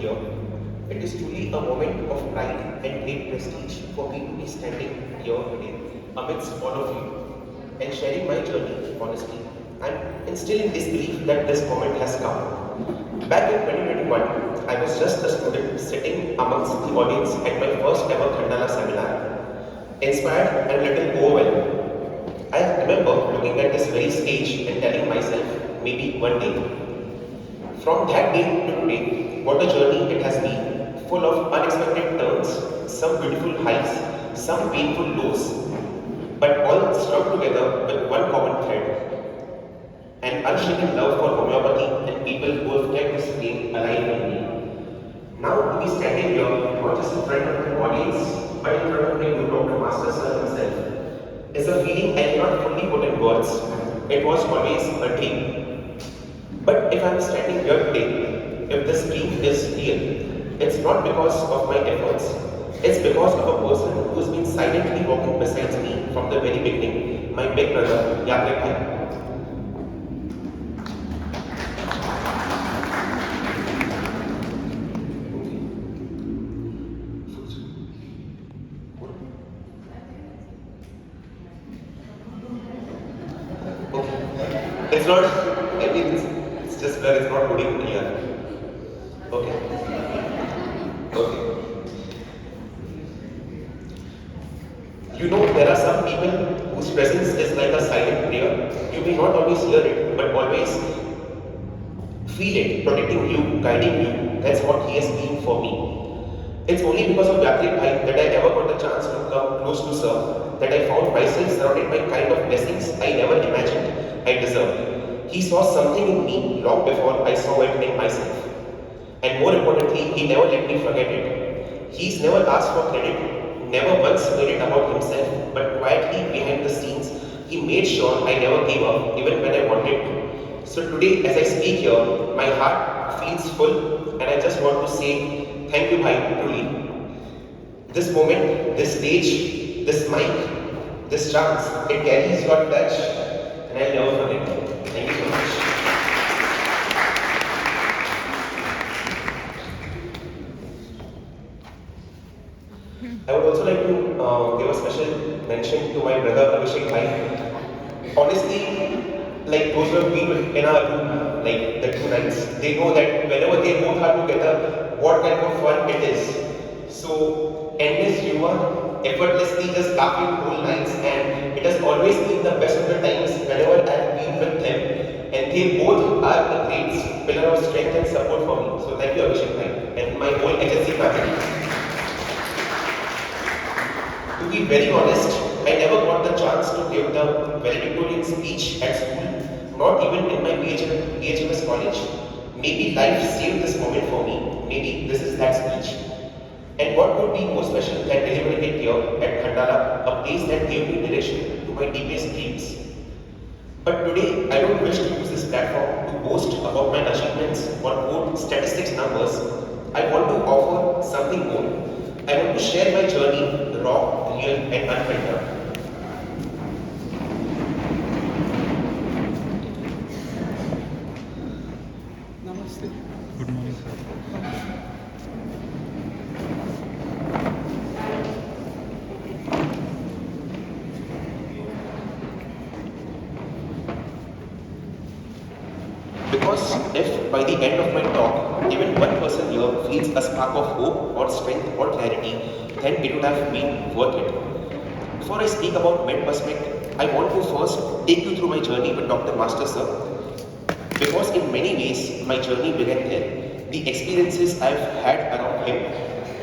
here. It is truly a moment of pride and great prestige for me to be standing here today amidst all of you and sharing my journey honestly. I'm still in disbelief that this moment has come. Back in 2021, I was just a student sitting amongst the audience at my first ever Khandala seminar, inspired and a little overwhelmed. I remember looking at this very stage and telling myself, maybe one day. From that day to today, what a journey it has been, full of unexpected turns, some beautiful highs, some painful lows, but all strung together with one common thread, an unshaken love for homeopathy and people who have kept this flame alive in me. Now to be standing here, not just in front of an audience, but in front of my good Dr. Master Sir himself, is a feeling I cannot fully put in words. It was always a dream. But if I am standing here today, if this dream is real, it's not because of my efforts. It's because of a person who's been silently walking beside me from the very beginning, my big brother, Yagnik. It's not, I mean, it's just where it's not putting clear. Okay. Okay. You know, there are some people whose presence is like a silent prayer. You may not always hear it, but always feel it, protecting you, guiding you. That's what he has been for me. It's only because of Vyakrit Bhai that I ever got the chance to come close to Sir, that I found myself surrounded by kind of blessings I never imagined I deserved. He saw something in me long before I saw it in myself. And more importantly, he never let me forget it. He's never asked for credit, never once made it about himself, but quietly behind the scenes, he made sure I never gave up, even when I wanted to. So today, as I speak here, my heart feels full, and I just want to say, thank you, Bhai, truly. This moment, this stage, this mic, this chance, it carries your touch, and I'll never forget it. Thank you so much. I would also like to give a special mention to my brother Abhishek Bhai. Honestly, like those who have been in our room, like the 2 nights, they know that whenever they both are together, what kind of fun it is. So, endless humor, effortlessly just laughing whole nights, and it has always been the best of the times whenever I have been with them. And they both are a great pillar of strength and support for me. So, thank you, Abhishek Bhai, and my whole HSC family. To be very honest, I never got the chance to give the valedictorian speech at school, not even in my BHMS college. Maybe life saved this moment for me. Maybe this is that speech. And what could be more special than delivering it here at Khandala, a place that gave me direction to my deepest dreams. But today, I don't wish to use this platform to boast about my achievements or quote statistics numbers. I want to offer something more. I want to share my journey, raw, real, and unfiltered. Namaste. Good morning, sir. Because if by the end of my talk, even one person here feels a spark of hope or strength or clarity, then it would have been worth it. Before I speak about MedPerspect, I want to first take you through my journey with Dr. Master Sir. Because in many ways, my journey began there. The experiences I've had around him,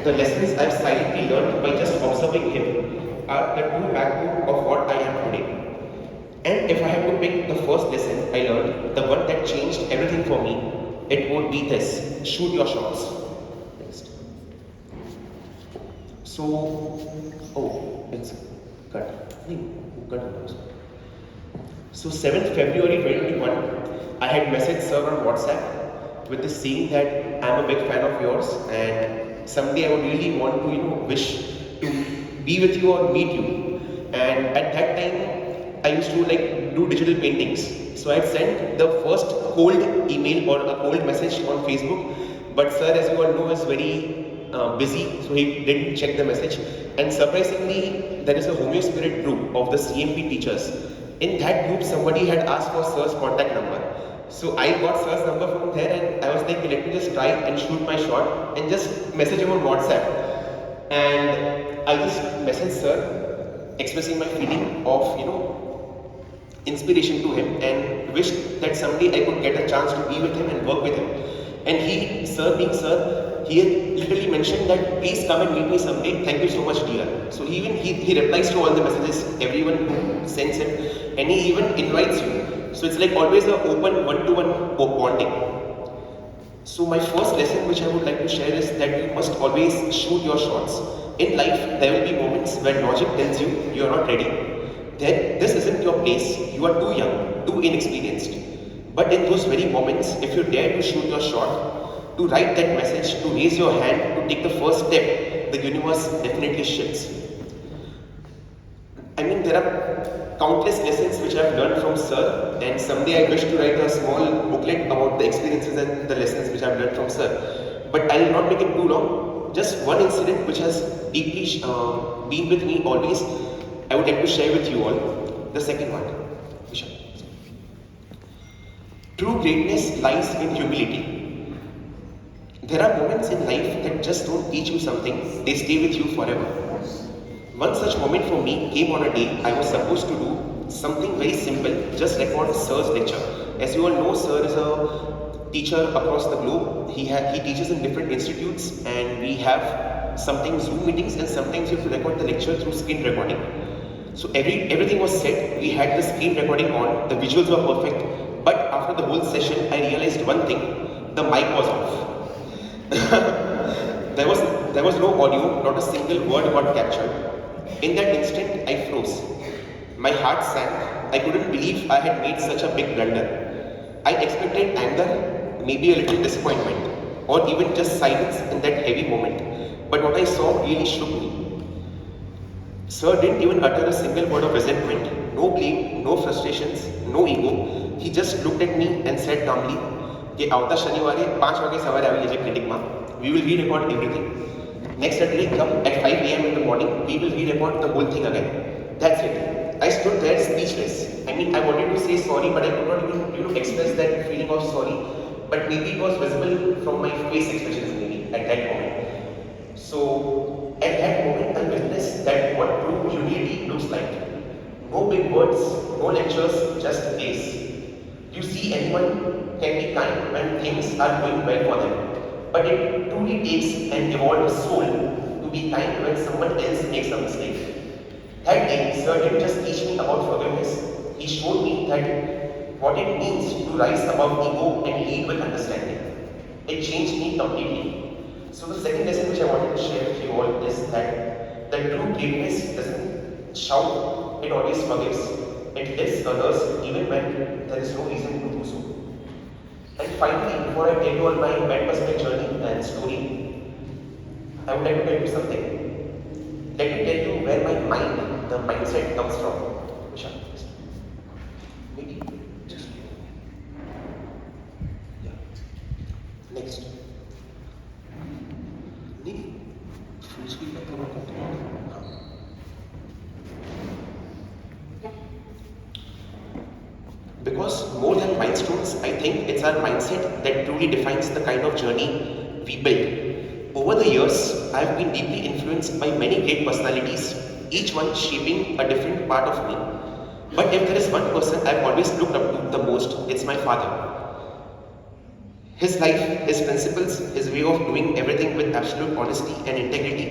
the lessons I've silently learned by just observing him, are the true backbone of what I am today. And if I had to pick the first lesson I learned, the one that changed everything for me, it would be this: shoot your shots. Next. So, it's cut. Cut. So 7th February 2021, I had messaged Sir on WhatsApp with this saying that I'm a big fan of yours and someday I would really want to, wish to be with you or meet you. And at that time, I used to do digital paintings. So I had sent the first cold email or a cold message on Facebook, But sir, as you all know, is very busy, so he didn't check the message. And surprisingly, there is a Homeo Spirit group of the CMP teachers. In that group, somebody had asked for sir's contact number. So I got sir's number from there, and I was like, let me just try and shoot my shot and just message him on WhatsApp. And I just messaged sir, expressing my feeling of, inspiration to him, and wished that someday I could get a chance to be with him and work with him. And he, sir being sir, he had literally mentioned that please come and meet me someday. Thank you so much, dear. So he replies to all the messages, everyone who sends him, and he even invites you. So it's like always an open one-to-one bonding. So my first lesson which I would like to share is that you must always shoot your shots. In life, there will be moments when logic tells you you are not ready. Then this isn't your place. You are too young, too inexperienced. But in those very moments, if you dare to shoot your shot, to write that message, to raise your hand, to take the first step, the universe definitely shifts. I mean, there are countless lessons which I have learned from sir, and someday I wish to write a small booklet about the experiences and the lessons which I have learned from sir. But I will not make it too long. Just one incident which has deeply been with me always, I would like to share with you all. The second one. Vishal. True greatness lies in humility. There are moments in life that just don't teach you something, they stay with you forever. One such moment for me came on a day I was supposed to do something very simple, just record sir's lecture. As you all know, sir is a teacher across the globe. He teaches in different institutes, and we have sometimes Zoom meetings, and sometimes you have to record the lecture through screen recording. So everything was set, we had the screen recording on, the visuals were perfect, but after the whole session I realized one thing, the mic was off. there was no audio, not a single word got captured. In that instant, I froze. My heart sank. I couldn't believe I had made such a big blunder. I expected anger, maybe a little disappointment, or even just silence in that heavy moment. But what I saw really shook me. Sir didn't even utter a single word of resentment, no blame, no frustrations, no ego. He just looked at me and said calmly, "Ke avta shaniware 5 વાગે સવારે આવી જજે ક્લિનિકમાં. We will re-record everything. Next Saturday, come at 5 a.m. in the morning, we will re-record the whole thing again." That's it. I stood there speechless. I mean, I wanted to say sorry, but I could not even, express that feeling of sorry. But maybe it was visible from my face expressions, maybe, at that moment. So, at that moment, I witnessed that what true humility looks like. No big words, no lectures, just grace. You see, anyone can be kind when things are going well for them. But it truly takes an evolved soul to be kind when someone else makes a mistake. That day, sir didn't just teach me about forgiveness, he showed me that what it means to rise above ego and lead with understanding. It changed me completely. So the second lesson which I wanted to share with you all is that the true greatness doesn't shout, it always forgives. It lifts others even when there is no reason to do so. And finally, before I tell you all my MedPerspect journey and story, I would like to tell you something. Let me tell you where my mind, the mindset comes from. Vishal, maybe just yeah. Next. Full speed. Because more than milestones, I think it's our mindset that truly defines the kind of journey we build. Over the years, I've been deeply influenced by many great personalities, each one shaping a different part of me. But if there is one person I've always looked up to the most, it's my father. His life, his principles, his way of doing everything with absolute honesty and integrity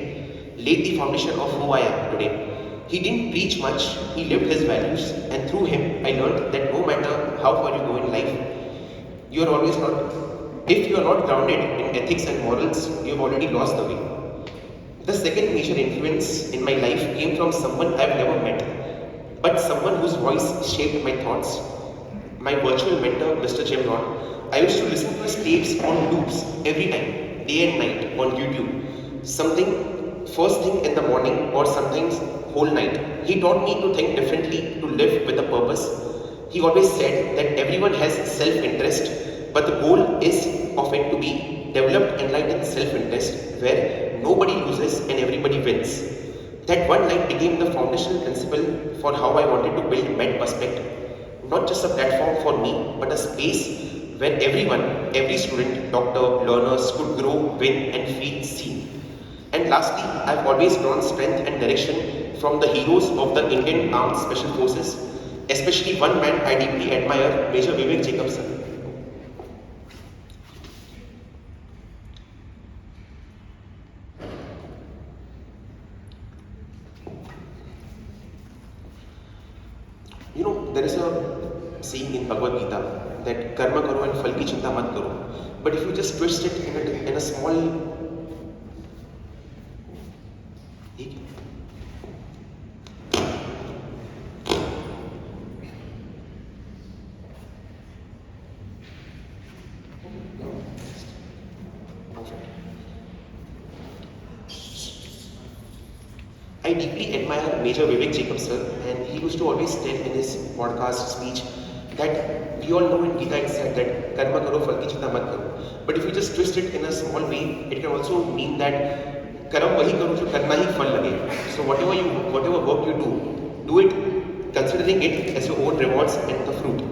laid the foundation of who I am today. He didn't preach much, he lived his values, and through him I learned that no matter how far you go in life, you are always not. If you are not grounded in ethics and morals, you have already lost the way. The second major influence in my life came from someone I have never met, but someone whose voice shaped my thoughts. My virtual mentor, Mr. Jim Ron. I used to listen to his tapes on loops every time, day and night on YouTube. Something first thing in the morning or sometimes whole night. He taught me to think differently, to live with a purpose. He always said that everyone has self-interest, but the goal is of it to be developed enlightened self-interest where nobody loses and everybody wins. That one line became the foundational principle for how I wanted to build MedPerspect, not just a platform for me, but a space where everyone, every student, doctor, learners could grow, win, and feel seen. And lastly, I've always drawn strength and direction from the heroes of the Indian Armed Special Forces, especially one man I deeply admire, Major Vivek Jacobson. You know, there is a saying in Bhagavad Gita that karma karo and phal ki chinta mat karo. But if you just twist it in a small I deeply admire Major Vivek Jacobson, and he used to always tell in his podcast speech that we all know in Gita it said that karma karo phal ki chinta mat karo. But if you just twist it in a small way, it can also mean that karam wahi karo jo karna hi phal lage. So whatever work you do it considering it as your own rewards and the fruit.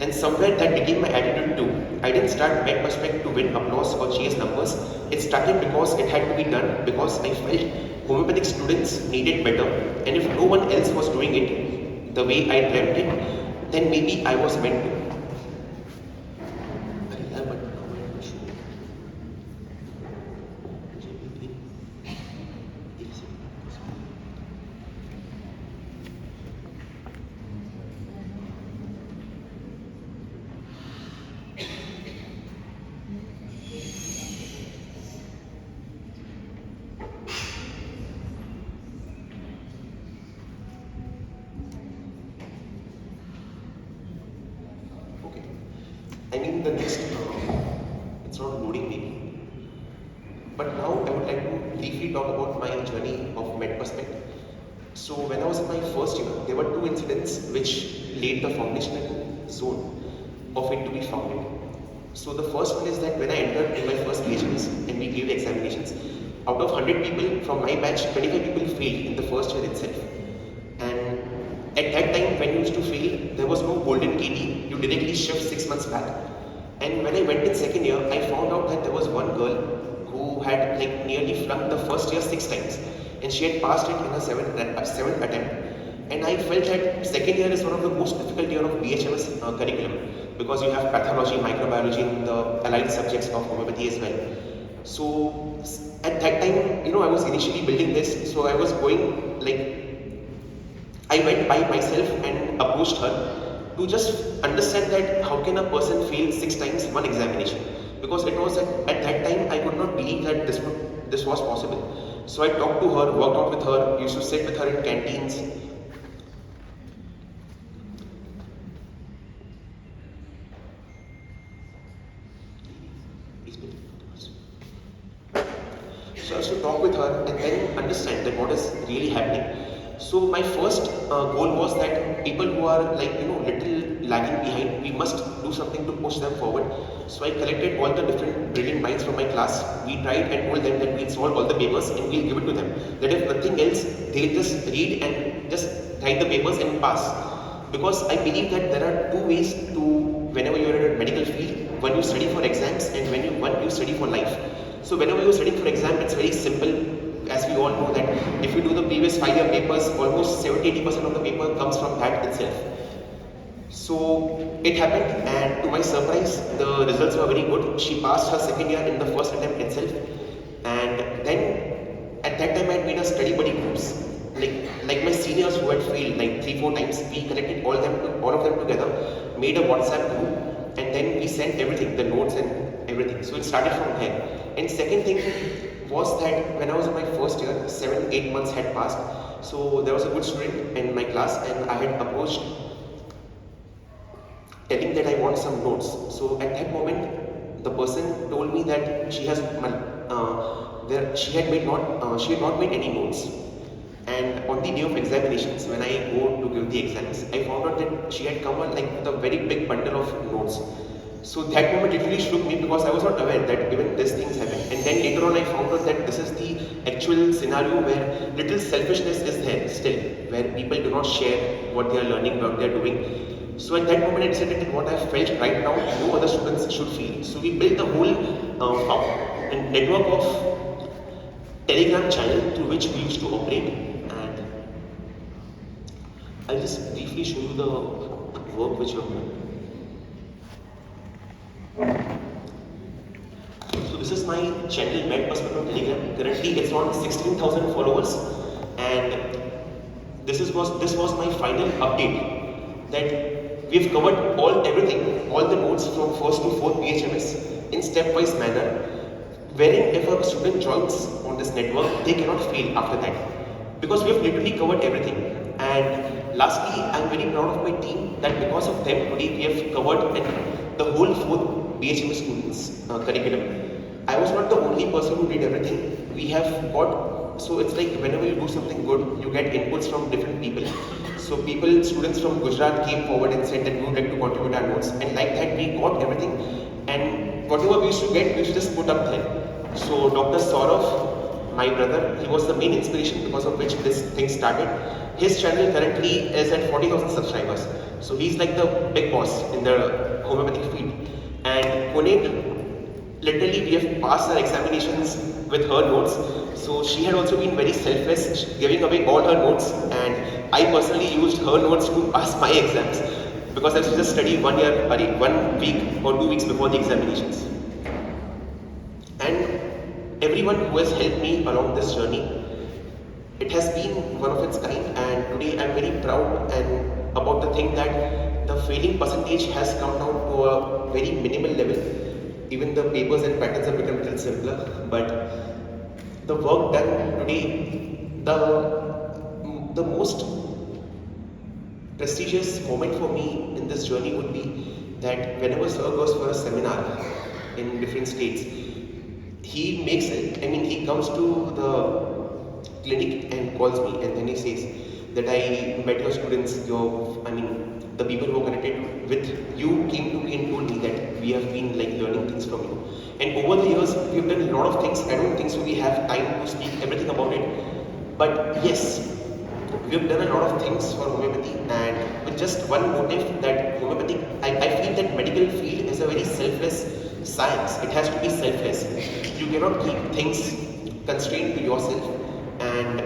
And somewhere that became my attitude too. I didn't start MedPerspect to win applause or chase numbers. It started because it had to be done, because I felt homeopathic students needed better, and if no one else was doing it the way I dreamt it, then maybe I was meant to. I mean the next, it's not loading maybe. But now I would like to briefly talk about my journey of MedPerspect. So when I was in my first year, there were two incidents which laid the foundational zone of it to be founded. So the first one is that when I entered in my first PhDs and we gave examinations, out of 100 people from my batch, 25 people failed in the first year itself. And at that time, when you used to fail, there was no golden KD. You directly shift 6 months back. And when I went in second year, I found out that there was one girl who had like nearly flunked the first year 6 times, and she had passed it in her seventh attempt. And I felt that second year is one of the most difficult year of BHMS curriculum, because you have pathology, microbiology, and the allied subjects of homeopathy as well. So at that time, I was initially building this, so I was going like, I went by myself and approached her to just understand that how can a person fail 6 times one examination, because it was at that time I could not believe that this was possible. So I talked to her, worked out with her, used to sit with her in canteens. So I used to talk with her and then understand that what is really happening. So my first goal was that people who are little lagging behind, we must do something to push them forward. So I collected all the different brilliant minds from my class. We tried and told them that we'll solve all the papers and we'll give it to them. That if nothing else, they'll just read and just write the papers and pass. Because I believe that there are two ways to, whenever you're in a medical field, one you study for exams and one you study for life. So whenever you're studying for exam, it's very simple. As we all know that if you do the previous 5-year papers, almost 70-80% of the paper comes from that itself. So it happened, and to my surprise, the results were very good. She passed her second year in the first attempt itself. And then at that time I had made a study buddy groups. Like my seniors who had failed like 3-4 times, we collected all of them together, made a WhatsApp group, and then we sent everything, the notes and everything. So it started from there. And second thing was that when I was in my first year, 7-8 months had passed. So there was a good student in my class, and I had approached telling that I want some notes. So at that moment, the person told me that she had not made any notes. And on the day of examinations, when I go to give the exams, I found out that she had come with a very big bundle of notes. So that moment literally shook me because I was not aware that even these things happen. And then later on I found out that this is the actual scenario where little selfishness is there still, where people do not share what they are learning, what they are doing. So at that moment I decided that what I felt right now, no other students should feel. So we built a whole network of Telegram channel through which we used to operate. And I'll just briefly show you the work which we have done. So this is my channel MedPerspect on Telegram. Currently it's around 16,000 followers, and this was my final update that we've covered everything, all the notes from first to fourth PHMS in stepwise manner, wherein if a student joins on this network, they cannot fail after that because we have literally covered everything. And lastly, I'm very proud of my team that because of them today we have covered the whole fourth BHMS students curriculum. I was not the only person who did everything. We have got, so it's like whenever you do something good, you get inputs from different people. So students from Gujarat came forward and said that we would like to contribute our notes, and like that we got everything. And whatever we used to get, we used to just put up there. So Dr. Saurav, my brother, he was the main inspiration because of which this thing started. His channel currently is at 40,000 subscribers. So he's like the big boss in the homeopathic field. And Puneet, literally we have passed our examinations with her notes. So she had also been very selfless, giving away all her notes, and I personally used her notes to pass my exams because I used to just study 1 week or 2 weeks before the examinations. And everyone who has helped me along this journey, it has been one of its kind, and today I'm very proud and about the thing that the failing percentage has come down to a very minimal level. Even the papers and patterns have become a little simpler, but the work done today, the most prestigious moment for me in this journey would be that whenever sir goes for a seminar in different states, he makes it, he comes to the clinic and calls me, and then he says that I met your students, the people who are connected with you came to me and told me that we have been like learning things from you. And over the years, we have done a lot of things. I don't think so we have time to speak everything about it. But yes, we have done a lot of things for homeopathy, and with just one motive that homeopathy, I feel that medical field is a very selfless science. It has to be selfless. You cannot keep things constrained to yourself. And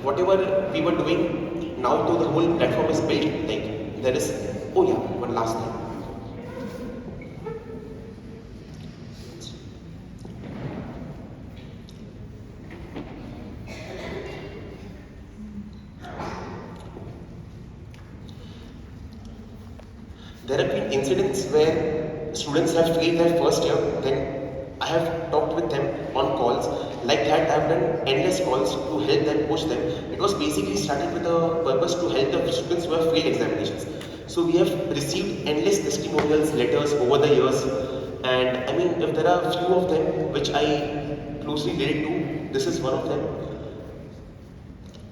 whatever we were doing, now though the whole platform is built, like there is, oh yeah, one last thing. There have been incidents where students have failed their first year, then I have talked with them on calls. Like that, I have done endless calls to help them, push them. It was basically started with a purpose to help the students who have failed examinations. So we have received endless testimonials, letters over the years. And if there are a few of them which I closely relate to, this is one of them.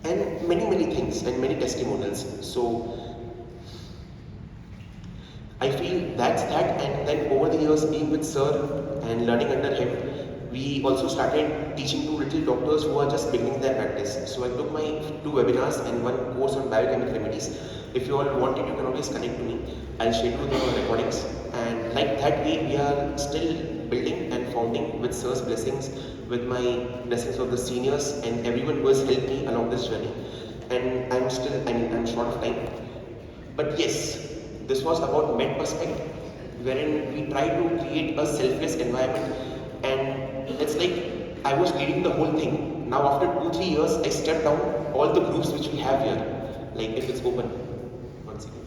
And many things and many testimonials. So I feel that's that, and then over the years being with sir and learning under him, we also started teaching to little doctors who are just beginning their practice. So I took my 2 webinars and 1 course on biochemical remedies. If you all want it, you can always connect to me. I'll schedule the recordings, and like that way we are still building and founding with sir's blessings, with my blessings of the seniors and everyone who has helped me along this journey. And I'm short of time. But yes, this was about MedPerspect, wherein we try to create a selfless environment, and it's like I was leading the whole thing. Now after 2-3 years, I stepped down all the groups which we have here. Like if it's open, one second.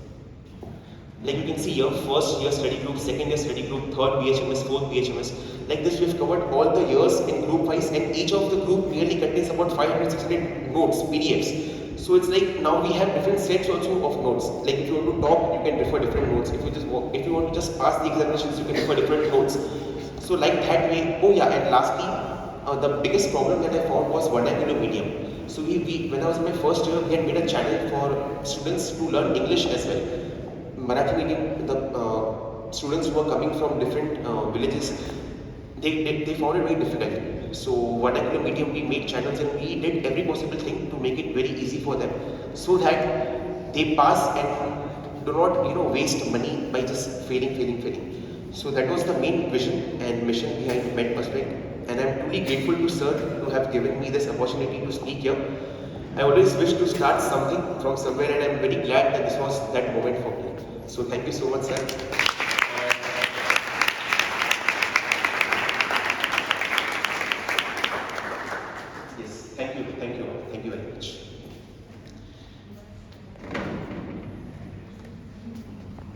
Like you can see here, first year study group, second year study group, third BHMS, fourth BHMS. Like this, we've covered all the years in group wise, and each of the group nearly contains about 500-600 notes, PDFs. So it's like now we have different sets also of notes. Like if you want to talk, you can refer different notes. If you want to just pass the examinations, you can refer different notes. So like that way. Oh yeah, and lastly, the biggest problem that I found was vernacular medium. So when I was in my first year, we had made a channel for students to learn English as well. Marathi medium, students who are coming from different villages, they found it very difficult. So vernacular medium, we made channels and we did every possible thing to make it very easy for them, so that they pass and do not waste money by just failing. So that was the main vision and mission behind MedPerspect, and I'm truly grateful to sir to have given me this opportunity to speak here. I always wish to start something from somewhere, and I'm very glad that this was that moment for me. So thank you so much, sir.